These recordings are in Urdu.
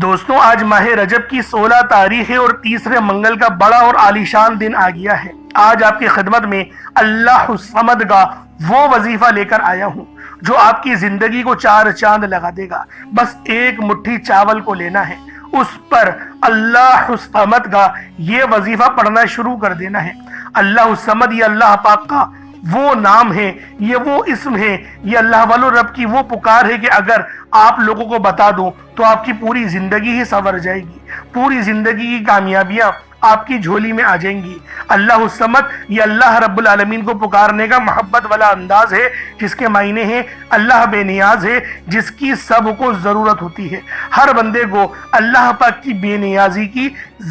دوستوں آج ماہ رجب کی 16 تاریخ ہے اور تیسرے منگل کا بڑا اور عالیشان دن آ گیا ہے۔ آج آپ کی خدمت میں اللہ الصمد کا وہ وظیفہ لے کر آیا ہوں جو آپ کی زندگی کو چار چاند لگا دے گا۔ بس ایک مٹھی چاول کو لینا ہے، اس پر اللہ الصمد کا یہ وظیفہ پڑھنا شروع کر دینا ہے۔ اللہ الصمد یہ اللہ پاک کا وہ نام ہے، یہ وہ اسم ہے، یہ اللہ والو رب کی وہ پکار ہے کہ اگر آپ لوگوں کو بتا دوں تو آپ کی پوری زندگی ہی سنور جائے گی، پوری زندگی کی کامیابیاں آپ کی جھولی میں آ جائیں گی۔ اللہ الصمد یہ اللہ رب العالمین کو پکارنے کا محبت والا انداز ہے، جس کے معنی ہیں اللہ بے نیاز ہے، جس کی سب کو ضرورت ہوتی ہے۔ ہر بندے کو اللہ پاک کی بے نیازی کی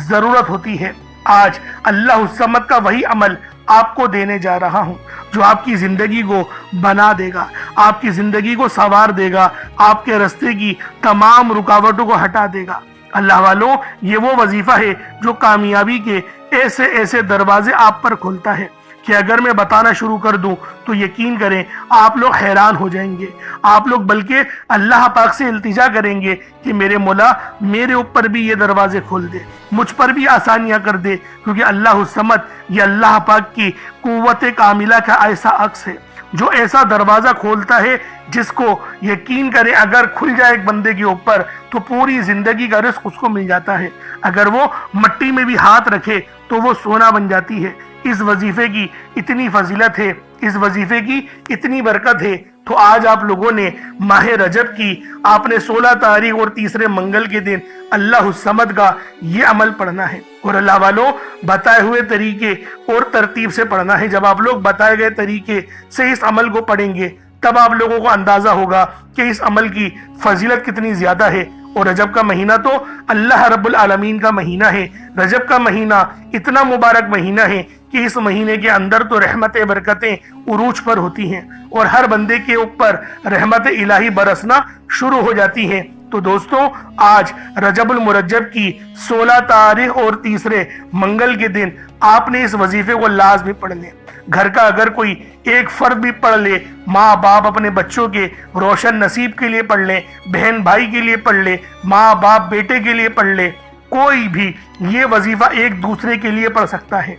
ضرورت ہوتی ہے۔ آج اللہ الصمد کا وہی عمل آپ کو دینے جا رہا ہوں جو آپ کی زندگی کو بنا دے گا، آپ کی زندگی کو سنوار دے گا، آپ کے راستے کی تمام رکاوٹوں کو ہٹا دے گا۔ اللہ والوں یہ وہ وظیفہ ہے جو کامیابی کے ایسے ایسے دروازے آپ پر کھولتا ہے کہ اگر میں بتانا شروع کر دوں تو یقین کریں آپ لوگ حیران ہو جائیں گے، آپ لوگ بلکہ اللہ پاک سے التجا کریں گے کہ میرے مولا میرے اوپر بھی یہ دروازے کھول دے، مجھ پر بھی آسانیاں کر دے، کیونکہ اللہ الصمد یہ اللہ پاک کی قوت کاملہ کا ایسا عکس ہے جو ایسا دروازہ کھولتا ہے جس کو یقین کرے اگر کھل جائے ایک بندے کے اوپر تو پوری زندگی کا رزق اس کو مل جاتا ہے۔ اگر وہ مٹی میں بھی ہاتھ رکھے تو وہ سونا بن جاتی ہے۔ اس وظیفے کی اتنی فضیلت ہے، اس وظیفے کی اتنی برکت ہے، تو آج آپ لوگوں نے ماہ رجب کی آپ نے 16 تاریخ اور تیسرے منگل کے دن اللہ الصمد کا یہ عمل پڑھنا ہے، اور اللہ والوں بتائے ہوئے طریقے اور ترتیب سے پڑھنا ہے۔ جب آپ لوگ بتائے گئے طریقے سے اس عمل کو پڑھیں گے تب آپ لوگوں کو اندازہ ہوگا کہ اس عمل کی فضیلت کتنی زیادہ ہے۔ اور رجب کا مہینہ تو اللہ رب العالمین کا مہینہ ہے۔ رجب کا مہینہ اتنا مبارک مہینہ ہے کہ اس مہینے کے اندر تو رحمت برکتیں عروج پر ہوتی ہیں اور ہر بندے کے اوپر رحمت الہی برسنا شروع ہو جاتی ہے۔ تو دوستوں آج رجب المرجب کی 16 تاریخ اور تیسرے منگل کے دن آپ نے اس وظیفے کو لازمی پڑھ لیں۔ گھر کا اگر کوئی ایک فرد بھی پڑھ لے، ماں باپ اپنے بچوں کے روشن نصیب کے لیے پڑھ لیں، بہن بھائی کے لیے پڑھ لے، ماں باپ بیٹے کے لیے پڑھ لے، کوئی بھی یہ وظیفہ ایک دوسرے کے لیے پڑھ سکتا ہے۔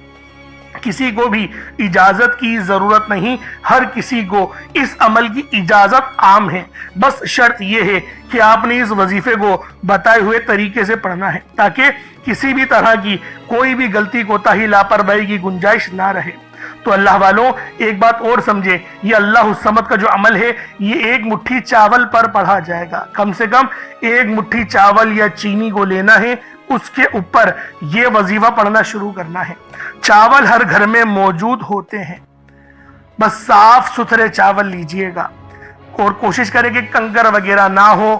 کسی کو بھی اجازت کی ضرورت نہیں، ہر کسی کو اس عمل کی اجازت عام ہے۔ بس شرط یہ ہے کہ آپ نے اس وظیفے کو بتائے ہوئے طریقے سے پڑھنا ہے تاکہ کسی بھی طرح کی کوئی بھی غلطی کوتاہی لاپرواہی کی گنجائش نہ رہے۔ تو اللہ والوں ایک بات اور سمجھے، یہ اللہ الصمد کا جو عمل ہے یہ ایک مٹھی چاول پر پڑھا جائے گا۔ کم سے کم ایک مٹھی چاول یا چینی کو لینا ہے، اس کے اوپر یہ وظیفہ پڑھنا شروع کرنا ہے۔ چاول ہر گھر میں موجود ہوتے ہیں، بس صاف ستھرے چاول لیجئے گا اور کوشش کریں کہ کنکر وغیرہ نہ ہو،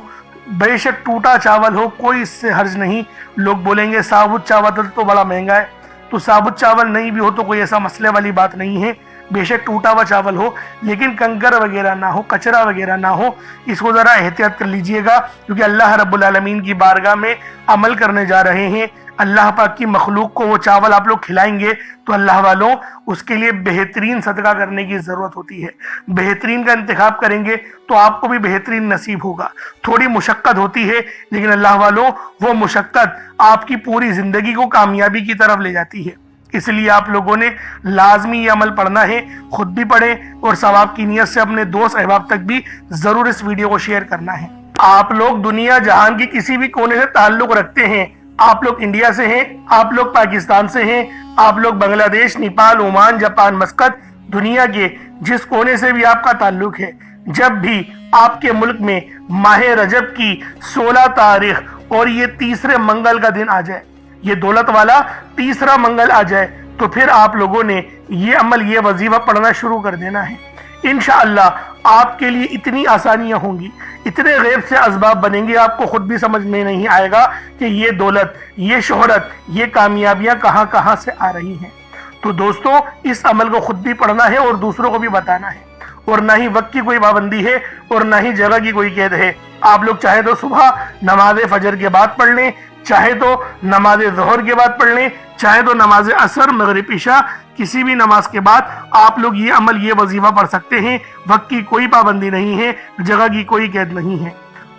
بے شک ٹوٹا چاول ہو، کوئی اس سے حرج نہیں۔ لوگ بولیں گے ثابت چاول تو بڑا مہنگا ہے، تو ثابت چاول نہیں بھی ہو تو کوئی ایسا مسئلے والی بات نہیں ہے، بے شک ٹوٹا ہوا چاول ہو لیکن کنکر وغیرہ نہ ہو، کچرا وغیرہ نہ ہو۔ اس کو ذرا احتیاط کر لیجئے گا کیونکہ اللہ رب العالمین کی بارگاہ میں عمل کرنے جا رہے ہیں۔ اللہ پاک کی مخلوق کو وہ چاول آپ لوگ کھلائیں گے تو اللہ والوں اس کے لیے بہترین صدقہ کرنے کی ضرورت ہوتی ہے۔ بہترین کا انتخاب کریں گے تو آپ کو بھی بہترین نصیب ہوگا۔ تھوڑی مشقت ہوتی ہے لیکن اللہ والوں وہ مشقت آپ کی پوری زندگی کو کامیابی کی طرف لے جاتی ہے۔ اس لیے آپ لوگوں نے لازمی یہ عمل پڑھنا ہے، خود بھی پڑھیں اور ثواب کی نیت سے اپنے دوست احباب تک بھی ضرور اس ویڈیو کو شیئر کرنا ہے۔ آپ لوگ دنیا جہان کی کسی بھی کونے سے تعلق رکھتے ہیں، آپ لوگ انڈیا سے ہیں، آپ لوگ پاکستان سے ہیں، آپ لوگ بنگلہ دیش، نیپال، عمان، جاپان، مسقط، دنیا کے جس کونے سے بھی آپ کا تعلق ہے، جب بھی آپ کے ملک میں ماہ رجب کی 16 تاریخ اور یہ تیسرے منگل کا دن آ جائے، یہ دولت والا تیسرا منگل آ جائے تو پھر آپ لوگوں نے یہ عمل یہ وظیفہ پڑھنا شروع کر دینا ہے۔ انشاءاللہ آپ کے لیے اتنی آسانیاں ہوں گی، اتنے غیب سے اسباب بنیں گے، آپ کو خود بھی سمجھ میں نہیں آئے گا کہ یہ دولت، یہ شہرت، یہ کامیابیاں کہاں کہاں سے آ رہی ہیں۔ تو دوستوں اس عمل کو خود بھی پڑھنا ہے اور دوسروں کو بھی بتانا ہے، اور نہ ہی وقت کی کوئی پابندی ہے اور نہ ہی جگہ کی کوئی قید ہے۔ آپ لوگ چاہے تو صبح نماز فجر کے بعد پڑھ لیں، چاہے تو نماز ظہر کے بعد پڑھ لیں، چاہے تو نماز عصر، مغرب، عشاء، کسی بھی نماز کے بعد آپ لوگ یہ عمل یہ وظیفہ پڑھ سکتے ہیں۔ وقت کی کوئی پابندی نہیں ہے، جگہ کی کوئی قید نہیں ہے۔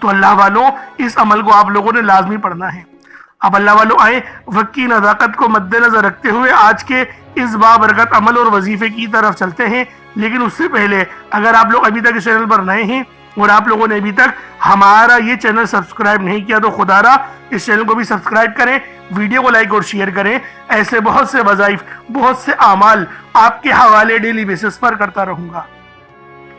تو تو اللہ والوں اس عمل کو آپ لوگوں نے لازمی پڑھنا ہے۔ اب اللہ والوں آئیں وقت کی نزاکت کو مد نظر رکھتے ہوئے آج کے اس بابرکت عمل اور وظیفے کی طرف چلتے ہیں۔ لیکن اس سے پہلے اگر آپ لوگ ابھی تک اس چینل پر نئے ہیں اور آپ لوگوں نے ابھی تک ہمارا یہ چینل سبسکرائب نہیں کیا تو خدا را اس چینل کو بھی سبسکرائب کریں، ویڈیو کو لائک اور شیئر کریں۔ ایسے بہت سے وظائف، بہت سے اعمال آپ کے حوالے ڈیلی بیسس پر کرتا رہوں گا۔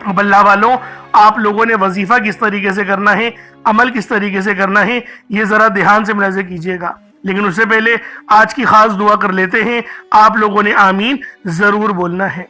اب اللہ والوں آپ لوگوں نے وظیفہ کس طریقے سے کرنا ہے، عمل کس طریقے سے کرنا ہے، یہ ذرا دھیان سے ملاحظہ کیجئے گا۔ لیکن اس سے پہلے آج کی خاص دعا کر لیتے ہیں۔ آپ لوگوں نے آمین ضرور بولنا ہے۔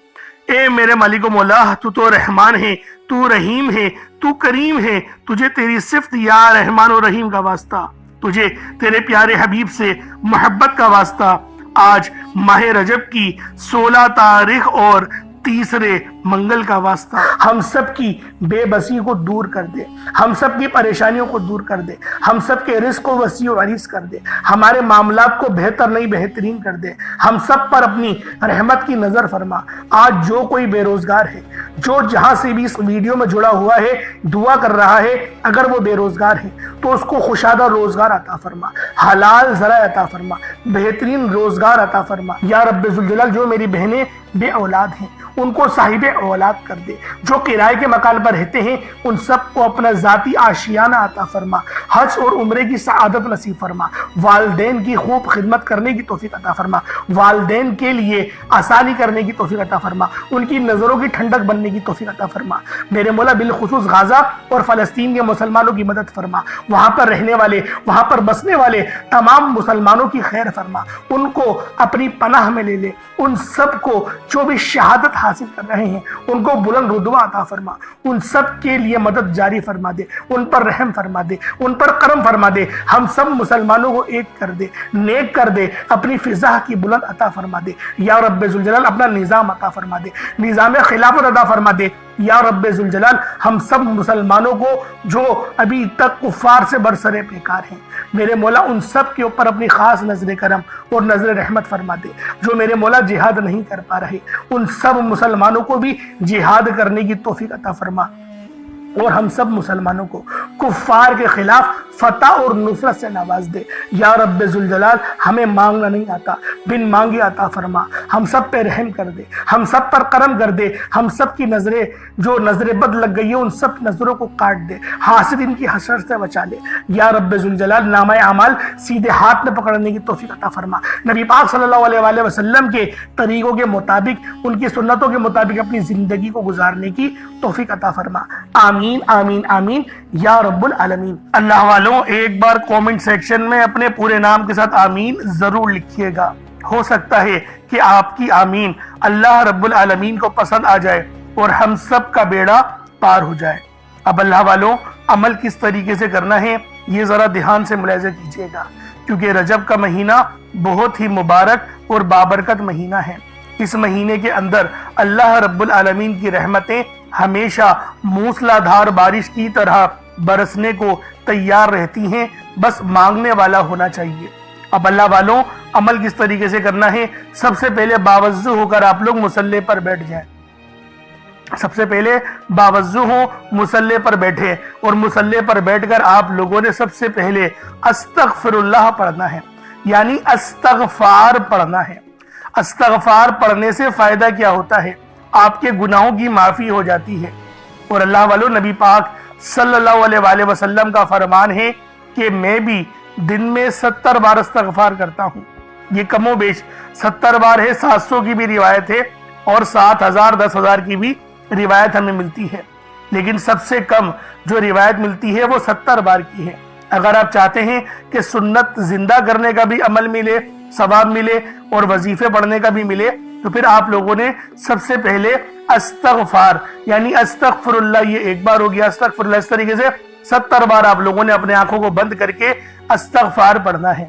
اے میرے مالک و مولا، تو رحمان ہے، تو رحیم ہے، تو کریم ہے، تجھے تیری صفت یا رحمان و رحیم کا واسطہ، تجھے تیرے پیارے حبیب سے محبت کا واسطہ۔ آج ماہ رجب کی 16 تاریخ اور تیسرے منگل کا واسطہ، ہم سب کی بے بسی کو دور کر دے، ہم سب کی پریشانیوں کو دور کر دے، ہم سب کے رزق کو وسیع و عریض کر دے، ہمارے معاملات کو بہتر نہیں بہترین کر دے، ہم سب پر اپنی رحمت کی نظر فرما۔ آج جو کوئی بے روزگار ہے، جو جہاں سے بھی اس ویڈیو میں جڑا ہوا ہے دعا کر رہا ہے، اگر وہ بے روزگار ہے تو اس کو خوشادہ روزگار عطا فرما، حلال ذرائع عطا فرما، بہترین روزگار عطا فرما۔ یا رب ذوالجلال جو میری بہنیں بے اولاد ہیں ان کو صاحب اولاد کر دے، جو کرائے کے مکان پر رہتے ہیں ان سب کو اپنا ذاتی آشیانہ عطا فرما، حج اور عمرے کی سعادت نصیب فرما، والدین کی خوب خدمت کرنے کی توفیق عطا فرما، والدین کے لیے آسانی کرنے کی توفیق عطا فرما، ان کی نظروں کی ٹھنڈک بننے کی توفیق عطا فرما۔ میرے مولا بالخصوص غزہ اور فلسطین کے مسلمانوں کی مدد فرما، وہاں پر رہنے والے، وہاں پر بسنے والے تمام مسلمانوں کی خیر فرما، ان کو اپنی پناہ میں لے لے، ان سب کو جو بھی شہادت حاصل کر رہے ہیں ان کو بلند رتبہ عطا فرما، ان سب کے لیے مدد جاری فرما دے، ان پر رحم فرما دے، ان پر کرم فرما دے، ہم سب مسلمانوں کو ایک کر دے، نیک کر دے، اپنی فضا کی بلند عطا فرما دے۔ یا رب ذوالجلال اپنا نظام عطا فرما دے، نظام خلافت عطا فرما دے۔ یا رب ذوالجلال ہم سب مسلمانوں کو جو ابھی تک کفار سے برسرے پیکار ہیں، میرے مولا ان سب کے اوپر اپنی خاص نظر کرم اور نظر رحمت فرما دے۔ جو میرے مولا جہاد نہیں کر پا رہے ان سب مسلمانوں کو بھی جہاد کرنے کی توفیق عطا فرما، اور ہم سب مسلمانوں کو کفار کے خلاف فتح اور نصرت سے نواز دے۔ یا رب ذوالجلال ہمیں مانگنا نہیں آتا، بن مانگے عطا فرما، ہم سب پہ رحم کر دے، ہم سب پر کرم کر دے، ہم سب کی نظریں جو نظر بد لگ گئی ہے ان سب نظروں کو کاٹ دے، حاسد ان کی حسرت سے بچا لے۔ یا رب ذوالجلال نامہ اعمال سیدھے ہاتھ میں پکڑنے کی توفیق عطا فرما، نبی پاک صلی اللہ علیہ وآلہ وسلم کے طریقوں کے مطابق، ان کی سنتوں کے مطابق اپنی زندگی کو گزارنے کی توفیق عطا فرما۔ آمین آمین آمین یا رب العالمین۔ اللہ والوں ایک بار کومنٹ سیکشن میں اپنے پورے نام کے ساتھ آمین ضرور لکھیے گا، ہو سکتا ہے کہ آپ کی آمین اللہ رب العالمین کو پسند آ جائے اور ہم سب کا بیڑا پار ہو جائے۔ اب اللہ والوں عمل کس طریقے سے کرنا ہے یہ ذرا دھیان سے ملاحظہ کیجیے گا، کیونکہ رجب کا مہینہ بہت ہی مبارک اور بابرکت مہینہ ہے۔ اس مہینے کے اندر اللہ رب العالمین کی رحمتیں ہمیشہ موسلا دھار بارش کی طرح برسنے کو تیار رہتی ہیں، بس مانگنے والا ہونا چاہیے۔ اب اللہ والوں عمل کس طریقے سے کرنا ہے، سب سے پہلے باوضو ہو کر آپ لوگ مصلی پر بیٹھ جائیں، سب سے پہلے باوضو ہو مصلی پر بیٹھے، اور مصلی پر بیٹھ کر آپ لوگوں نے سب سے پہلے استغفر اللہ پڑھنا ہے، یعنی استغفار پڑھنا ہے۔ استغفار پڑھنے سے فائدہ کیا ہوتا ہے؟ آپ کے گناہوں کی معافی ہو جاتی ہے، اور اللہ والوں نبی پاک صلی اللہ علیہ وآلہ وسلم کا فرمان ہے کہ میں بھی دن میں 70 بار استغفار کرتا ہوں۔ یہ کم و بیش 70 بار ہے، 700 کی بھی روایت ہے اور 7000 10,000 کی بھی روایت ہمیں ملتی ہے، لیکن سب سے کم جو روایت ملتی ہے وہ 70 بار کی ہے۔ اگر آپ چاہتے ہیں کہ سنت زندہ کرنے کا بھی عمل ملے، ثواب ملے اور وظیفے پڑھنے کا بھی ملے، تو پھر آپ لوگوں نے سب سے پہلے استغفار یعنی استغفر اللہ، یہ ایک بار ہو گیا، استغفر اللہ، اس طریقے سے 70 بار آپ لوگوں نے اپنے آنکھوں کو بند کر کے استغفار پڑھنا ہے۔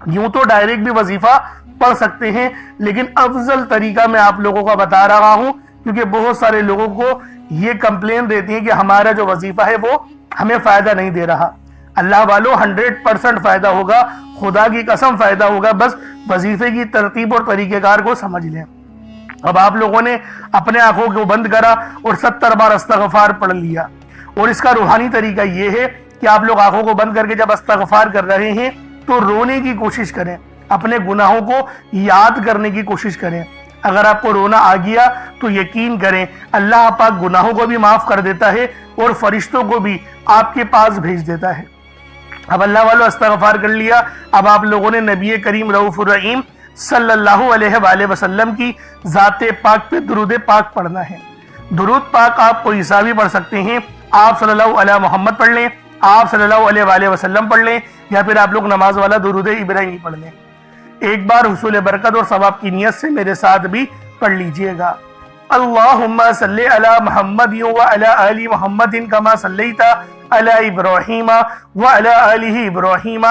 یوں تو ڈائریکٹ بھی وظیفہ پڑھ سکتے ہیں، لیکن افضل طریقہ میں آپ لوگوں کا بتا رہا ہوں، کیونکہ بہت سارے لوگوں کو یہ کمپلین رہتی ہے کہ ہمارا جو وظیفہ ہے وہ ہمیں فائدہ نہیں دے رہا۔ اللہ والوں 100% فائدہ ہوگا، خدا کی قسم فائدہ ہوگا، بس وظیفے کی ترتیب اور طریقہ کار کو سمجھ لیں۔ اب آپ لوگوں نے اپنے آنکھوں کو بند کرا اور 70 بار استغفار پڑھ لیا، اور اس کا روحانی طریقہ یہ ہے کہ آپ لوگ آنکھوں کو بند کر کے جب استغفار کر رہے ہیں تو رونے کی کوشش کریں، اپنے گناہوں کو یاد کرنے کی کوشش کریں۔ اگر آپ کو رونا آ گیا تو یقین کریں اللہ پاک گناہوں کو بھی معاف کر دیتا ہے اور فرشتوں کو بھی آپ کے پاس بھیج دیتا ہے۔ اب اللہ والو استغفار کر لیا، اب آپ لوگوں نے نبی کریم رؤوف الرحیم صلی اللہ علیہ وآلہ وسلم کی ذات پاک پہ درود پاک پڑھنا ہے۔ درود پاک آپ کوئی سا بھی پڑھ سکتے ہیں، آپ صلی اللہ علیہ محمد پڑھ لیں، آپ صلی اللہ علیہ وآلہ وسلم پڑھ لیں، یا پھر آپ لوگ نماز والا درود ابراہیمی پڑھ لیں۔ ایک بار حصول برکت اور ثواب کی نیت سے میرے ساتھ بھی پڑھ لیجئے گا۔ اللہم صلی علی محمد وعلی آل محمد کما صلیت علی ابراہیم وعلی آل ابراہیم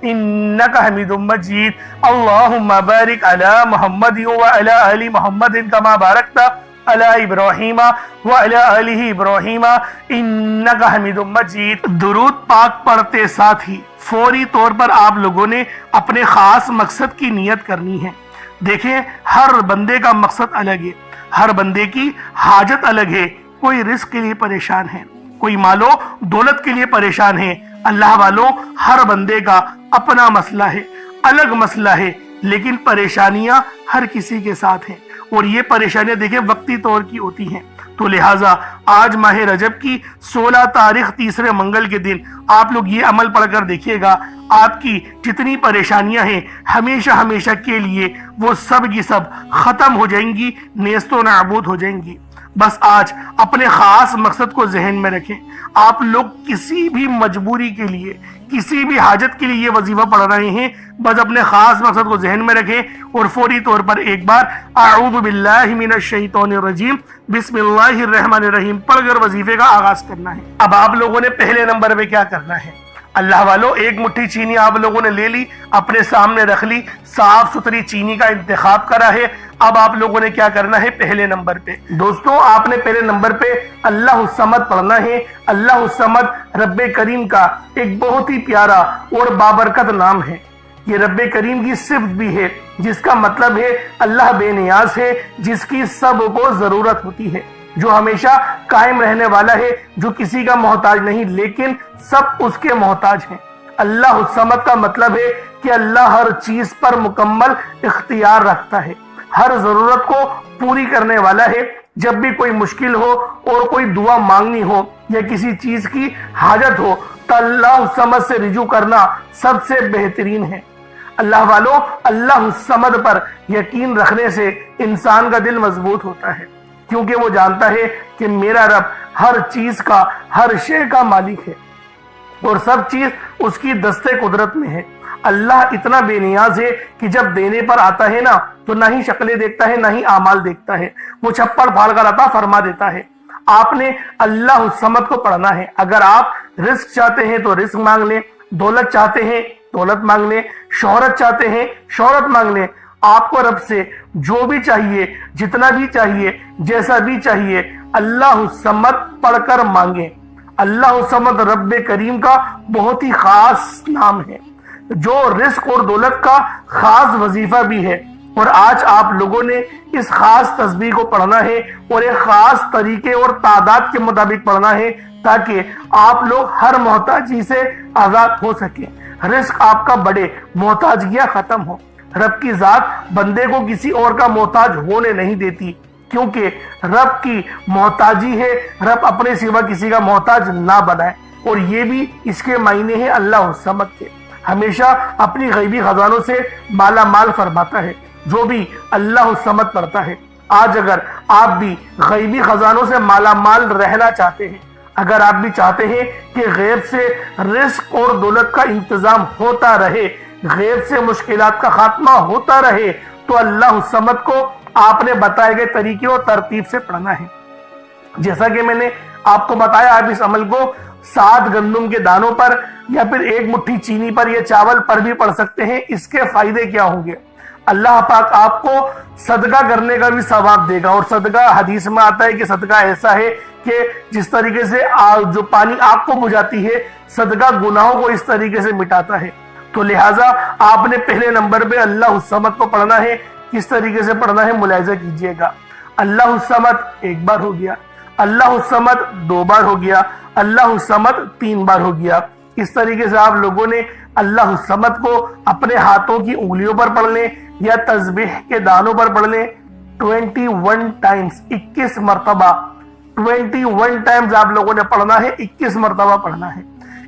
انکا حمید مجید۔ اللہم بارک علی محمد وعلی آل محمد کما بارکت علی ابراہیم وعلی آل ابراہیم انکا حمید مجید۔ درود پاک پڑھتے ساتھ ہی فوری طور پر آپ لوگوں نے اپنے خاص مقصد کی نیت کرنی ہے۔ دیکھیں ہر بندے کا مقصد الگ ہے، ہر بندے کی حاجت الگ ہے۔ کوئی رزق کے لیے پریشان ہے، کوئی مال و دولت کے لیے پریشان ہے۔ اللہ والوں ہر بندے کا اپنا مسئلہ ہے، الگ مسئلہ ہے، لیکن پریشانیاں ہر کسی کے ساتھ ہیں، اور یہ پریشانیاں دیکھیں وقتی طور کی ہوتی ہیں۔ تو لہٰذا آج ماہ رجب کی 16 تاریخ تیسرے منگل کے دن آپ لوگ یہ عمل پڑھ کر دیکھیے گا، آپ کی جتنی پریشانیاں ہیں ہمیشہ ہمیشہ کے لیے وہ سب کی سب ختم ہو جائیں گی، نیست و نابود ہو جائیں گی۔ بس آج اپنے خاص مقصد کو ذہن میں رکھیں۔ آپ لوگ کسی بھی مجبوری کے لیے، کسی بھی حاجت کے لیے یہ وظیفہ پڑھ رہے ہیں، بس اپنے خاص مقصد کو ذہن میں رکھیں اور فوری طور پر ایک بار اعوذ باللہ من الشیطان الرجیم بسم اللہ الرحمن الرحیم پڑھ کر وظیفے کا آغاز کرنا ہے۔ اب آپ لوگوں نے پہلے نمبر پہ کیا کرنا ہے؟ اللہ والو ایک مٹھی چینی آپ لوگوں نے لے لی، اپنے سامنے رکھ لی، صاف ستھری چینی کا انتخاب کرا ہے۔ اب آپ لوگوں نے کیا کرنا ہے؟ پہلے نمبر پہ دوستوں آپ نے پہلے نمبر پہ اللہ الصمد پڑھنا ہے۔ اللہ الصمد رب کریم کا ایک بہت ہی پیارا اور بابرکت نام ہے۔ یہ رب کریم کی صفت بھی ہے، جس کا مطلب ہے اللہ بے نیاز ہے، جس کی سب کو ضرورت ہوتی ہے، جو ہمیشہ قائم رہنے والا ہے، جو کسی کا محتاج نہیں لیکن سب اس کے محتاج ہیں۔ اللہ الصمد کا مطلب ہے کہ اللہ ہر چیز پر مکمل اختیار رکھتا ہے، ہر ضرورت کو پوری کرنے والا ہے۔ جب بھی کوئی مشکل ہو اور کوئی دعا مانگنی ہو یا کسی چیز کی حاجت ہو تو اللہ الصمد سے رجوع کرنا سب سے بہترین ہے۔ اللہ والو اللہ الصمد پر یقین رکھنے سے انسان کا دل مضبوط ہوتا ہے، کیونکہ وہ جانتا ہے کہ میرا رب ہر چیز کا، ہر شے کا مالک ہے اور سب چیز اس کی دستے قدرت میں ہے۔ اللہ اتنا بے نیاز ہے کہ جب دینے پر آتا ہے نا تو نہ ہی شکلیں دیکھتا ہے نہ ہی اعمال دیکھتا ہے، وہ چھپڑ پھاڑ کر عطا فرما دیتا ہے۔ آپ نے اللہ الصمد کو پڑھنا ہے۔ اگر آپ رزق چاہتے ہیں تو رزق مانگ لیں، دولت چاہتے ہیں دولت مانگ لیں، شہرت چاہتے ہیں شہرت مانگ لیں۔ آپ کو رب سے جو بھی چاہیے، جتنا بھی چاہیے، جیسا بھی چاہیے، اللہ الصمد پڑھ کر مانگیں۔ اللہ الصمد رب کریم کا بہت ہی خاص نام ہے، جو رزق اور دولت کا خاص وظیفہ بھی ہے۔ اور آج آپ لوگوں نے اس خاص تسبیح کو پڑھنا ہے اور ایک خاص طریقے اور تعداد کے مطابق پڑھنا ہے، تاکہ آپ لوگ ہر محتاجی سے آزاد ہو سکیں، رزق آپ کا بڑھے، محتاجیاں ختم ہو۔ رب کی ذات بندے کو کسی اور کا محتاج ہونے نہیں دیتی، کیونکہ رب کی محتاجی ہے، رب اپنے سوا کسی کا محتاج نہ بنائے، اور یہ بھی اس کے معنی ہیں اللہ الصمد کے۔ ہمیشہ اپنی غیبی خزانوں سے مالا مال فرماتا ہے جو بھی اللہ الصمد پڑھتا ہے۔ آج اگر آپ بھی غیبی خزانوں سے مالا مال رہنا چاہتے ہیں، اگر آپ بھی چاہتے ہیں کہ غیب سے رزق اور دولت کا انتظام ہوتا رہے، غیب سے مشکلات کا خاتمہ ہوتا رہے، تو اللہ الصمد کو آپ نے بتائے گئے طریقے اور ترتیب سے پڑھنا ہے۔ جیسا کہ میں نے آپ کو بتایا، آپ اس عمل کو 7 گندم کے دانوں پر یا پھر 1 مٹھی چینی پر یا چاول پر بھی پڑھ سکتے ہیں۔ اس کے فائدے کیا ہوں گے؟ اللہ پاک آپ کو صدقہ کرنے کا بھی ثواب دے گا، اور صدقہ حدیث میں آتا ہے کہ صدقہ ایسا ہے کہ جس طریقے سے جو پانی آگ کو بجھاتی ہے، صدقہ گناہوں کو اس طریقے سے مٹاتا ہے۔ تو لہٰذا آپ نے پہلے نمبر پہ اللہ الصمد کو پڑھنا ہے۔ کس طریقے سے پڑھنا ہے ملاحظہ کیجئے گا۔ اللہ الصمد ایک بار ہو گیا، اللہ الصمد 2 بار ہو گیا، اللہ الصمد 3 بار ہو گیا۔ اس طریقے سے آپ لوگوں نے اللہ الصمد کو اپنے ہاتھوں کی انگلیوں پر پڑھ لیں یا تسبیح کے دانوں پر پڑھ لیں 21 ٹائمز، 21 مرتبہ 21 ٹائمز آپ لوگوں نے پڑھنا ہے، 21 مرتبہ پڑھنا ہے۔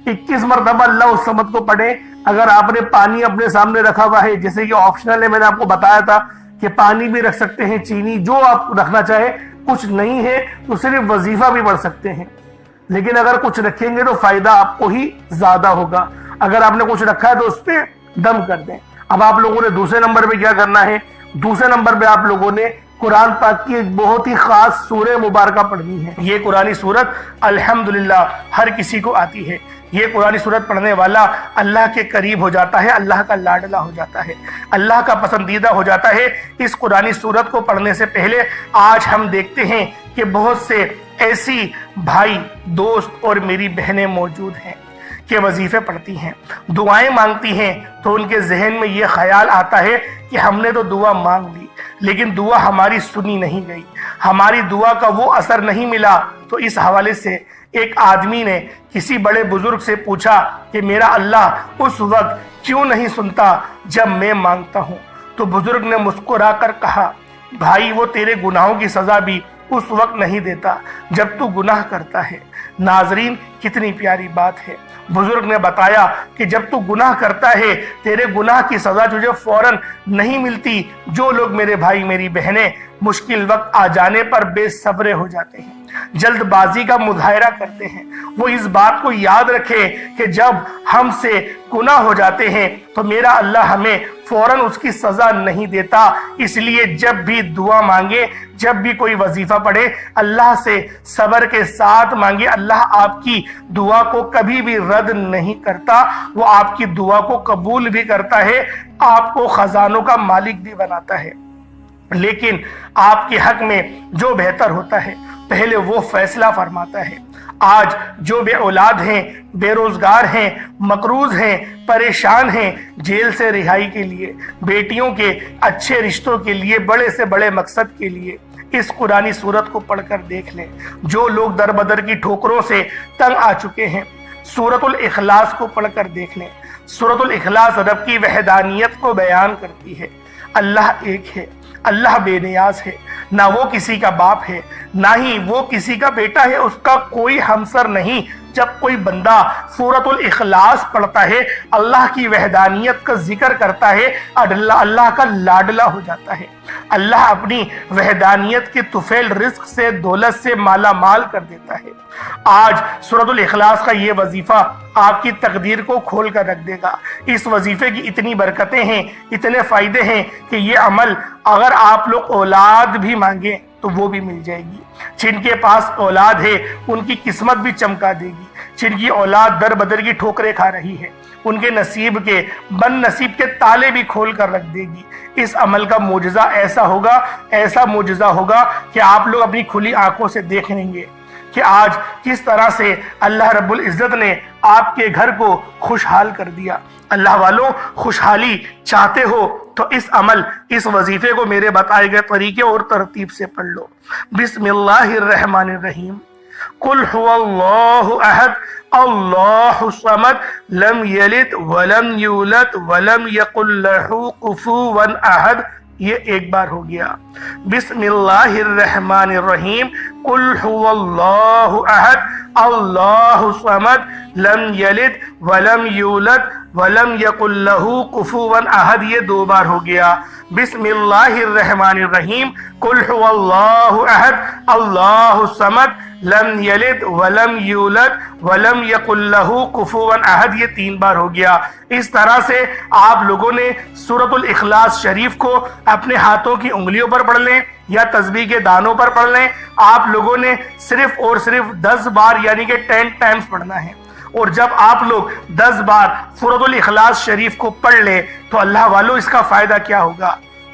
21 مرتبہ اللہ الصمد کو پڑھیں۔ اگر آپ نے پانی اپنے سامنے رکھا ہوا ہے، جیسے کہ آپشنل ہے، میں نے آپ کو بتایا تھا کہ پانی بھی رکھ سکتے ہیں، چینی، جو آپ رکھنا چاہے، کچھ نہیں ہے تو صرف وظیفہ بھی پڑھ سکتے ہیں، لیکن اگر کچھ رکھیں گے تو فائدہ آپ کو ہی زیادہ ہوگا۔ اگر آپ نے کچھ رکھا ہے تو اس پہ دم کر دیں۔ اب آپ لوگوں نے دوسرے نمبر پہ کیا کرنا ہے؟ دوسرے نمبر پہ آپ لوگوں نے قرآن پاک کی ایک بہت ہی خاص سورہ مبارکہ پڑھنی ہے۔ یہ قرآنی سورت الحمدللہ ہر کسی کو آتی ہے۔ یہ قرآنی سورت پڑھنے والا اللہ کے قریب ہو جاتا ہے، اللہ کا لاڈلا ہو جاتا ہے، اللہ کا پسندیدہ ہو جاتا ہے۔ اس قرآنی سورت کو پڑھنے سے پہلے آج ہم دیکھتے ہیں کہ بہت سے ایسی بھائی، دوست اور میری بہنیں موجود ہیں کہ وظیفے پڑھتی ہیں، دعائیں مانگتی ہیں، تو ان کے ذہن میں یہ خیال آتا ہے کہ ہم نے تو دعا مانگ لی لیکن دعا ہماری سنی نہیں گئی، ہماری دعا کا وہ اثر نہیں ملا۔ تو اس حوالے سے ایک آدمی نے کسی بڑے بزرگ سے پوچھا کہ میرا اللہ اس وقت کیوں نہیں سنتا جب میں مانگتا ہوں؟ تو بزرگ نے مسکرا کر کہا، بھائی وہ تیرے گناہوں کی سزا بھی اس وقت نہیں دیتا جب تو گناہ کرتا ہے۔ ناظرین، کتنی پیاری بات ہے۔ بزرگ نے بتایا کہ جب تو گناہ کرتا ہے تیرے گناہ کی سزا تجھے فوراً نہیں ملتی۔ جو لوگ میرے بھائی، میری بہنیں مشکل وقت آ جانے پر بے صبر ہو جاتے ہیں، جلد بازی کا مظاہرہ کرتے ہیں، وہ اس بات کو یاد رکھے کہ جب ہم سے گناہ ہو جاتے ہیں تو میرا اللہ ہمیں فوراً اس کی سزا نہیں دیتا۔ اس لیے جب بھی دعا مانگے، جب بھی کوئی وظیفہ پڑھے، اللہ سے صبر کے ساتھ مانگے۔ اللہ آپ کی دعا کو کبھی بھی رد نہیں کرتا، وہ آپ کی دعا کو قبول بھی کرتا ہے، آپ کو خزانوں کا مالک بھی بناتا ہے۔ لیکن آپ کے حق میں جو بہتر ہوتا ہے پہلے وہ فیصلہ فرماتا ہے۔ آج جو بے اولاد ہیں، بے روزگار ہیں، مقروض ہیں، پریشان ہیں، جیل سے رہائی کے لیے، بیٹیوں کے اچھے رشتوں کے لیے، بڑے سے بڑے مقصد کے لیے اس قرآنی سورت کو پڑھ کر دیکھ لیں۔ جو لوگ در بدر کی ٹھوکروں سے تنگ آ چکے ہیں، سورۃ الاخلاص کو پڑھ کر دیکھ لیں۔ سورۃ الاخلاص رب کی وحدانیت کو بیان کرتی ہے۔ اللہ ایک ہے، اللہ بے نیاز ہے، نہ وہ کسی کا باپ ہے نہ ہی وہ کسی کا بیٹا ہے، اس کا کوئی ہمسر نہیں۔ جب کوئی بندہ سورۃ الاخلاص پڑھتا ہے، اللہ کی وحدانیت کا ذکر کرتا ہے، اللہ کا لاڈلا ہو جاتا ہے۔ اللہ اپنی وحدانیت کے طفیل رزق سے، دولت سے مالا مال کر دیتا ہے۔ آج سورۃ الاخلاص کا یہ وظیفہ آپ کی تقدیر کو کھول کر رکھ دے گا۔ اس وظیفے کی اتنی برکتیں ہیں، اتنے فائدے ہیں کہ یہ عمل اگر آپ لوگ اولاد بھی مانگیں تو وہ بھی مل جائے گی۔ جن کے پاس اولاد ہے ان کی قسمت بھی چمکا دے گی۔ جن کی اولاد در بدر کی ٹھوکریں کھا رہی ہے ان کے نصیب کے، بد نصیب کے تالے بھی کھول کر رکھ دے گی۔ اس عمل کا معجزہ ایسا ہوگا، ایسا معجزہ ہوگا کہ آپ لوگ اپنی کھلی آنکھوں سے دیکھ لیں گے کہ آج کس طرح سے اللہ رب العزت نے آپ کے گھر کو خوشحال کر دیا۔ اللہ والوں، خوشحالی چاہتے ہو تو اس عمل، اس وظیفے کو میرے بتائے گئے طریقے اور ترتیب سے پڑھ لو۔ بسم اللہ الرحمن الرحیم۔ قل هو اللہ احد اللہ الصمد لم یلد ولم یولد ولم یکن لہ کفوا احد۔ یہ ایک بار ہو گیا۔ بسم اللہ الرحمن الرحیم۔ قل هو اللہ احد اللہ الصمد لم یلد ولم یولد ولم یکن لہ کفوا احد۔ یہ 2 بار ہو گیا۔ بسم اللہ الرحمن الرحیم۔ قل هو اللہ احد اللہ الصمد لم یلد ولم یولد ولم یکن لہ کفوا احد۔ یہ 3 بار ہو گیا۔ اس طرح سے آپ لوگوں نے سورۃ الاخلاص شریف کو اپنے ہاتھوں کی انگلیوں پر پڑھ لیں یا تسبیح کے دانوں پر پڑھ لیں۔ آپ لوگوں نے صرف اور صرف 10 بار یعنی کہ 10 ٹائمز پڑھنا ہے۔ اور جب آپ لوگ 10 بار سورۃ الاخلاص شریف کو پڑھ لیں تو اللہ والوں اس کا فائدہ کیا ہوگا؟